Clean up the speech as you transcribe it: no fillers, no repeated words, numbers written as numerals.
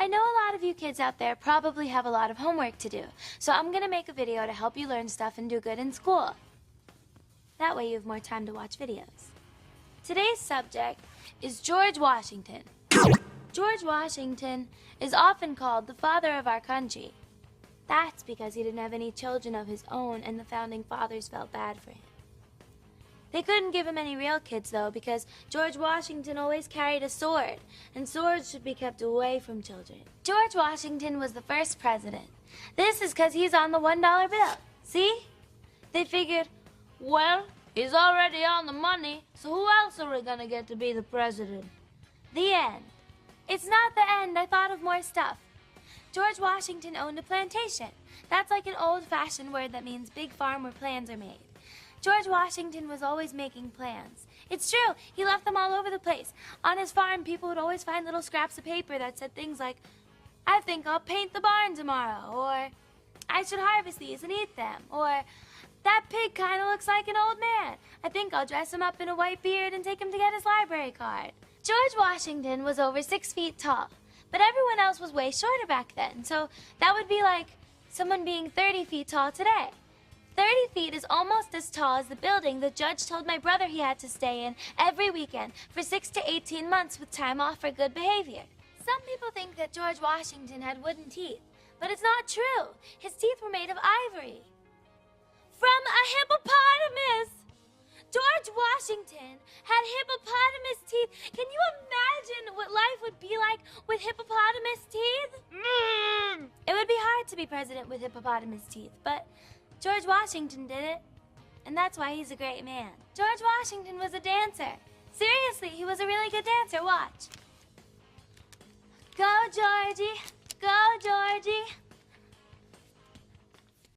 I know a lot of you kids out there probably have a lot of homework to do, so I'm gonna make a video to help you learn stuff and do good in school. That way you have more time to watch videos. Today's subject is George Washington. George Washington is often called the father of our country. That's because he didn't have any children of his own and the founding fathers felt bad for him. They couldn't give him any real kids, though, because George Washington always carried a sword, and swords should be kept away from children. George Washington was the first president. This is because he's on the $1 bill. See? They figured, well, he's already on the money, so who else are we gonna get to be the president? The end. It's not the end. I thought of more stuff. George Washington owned a plantation. That's like an old-fashioned word that means big farm where plans are made. George Washington was always making plans. It's true, he left them all over the place. On his farm, people would always find little scraps of paper that said things like, I think I'll paint the barn tomorrow, or I should harvest these and eat them, or that pig kind of looks like an old man. I think I'll dress him up in a white beard and take him to get his library card. George Washington was over 6 feet tall, but everyone else was way shorter back then, so that would be like someone being 30 feet tall today. 30 feet is almost as tall as the building the judge told my brother he had to stay in every weekend for 6 to 18 months with time off for good behavior. Some people think that George Washington had wooden teeth, but it's not true. His teeth were made of ivory. From a hippopotamus! George Washington had hippopotamus teeth. Can you imagine what life would be like with hippopotamus teeth? It would be hard to be president with hippopotamus teeth, but George Washington did it, and that's why he's a great man. George Washington was a dancer. Seriously, he was a really good dancer. Watch. Go, Georgie.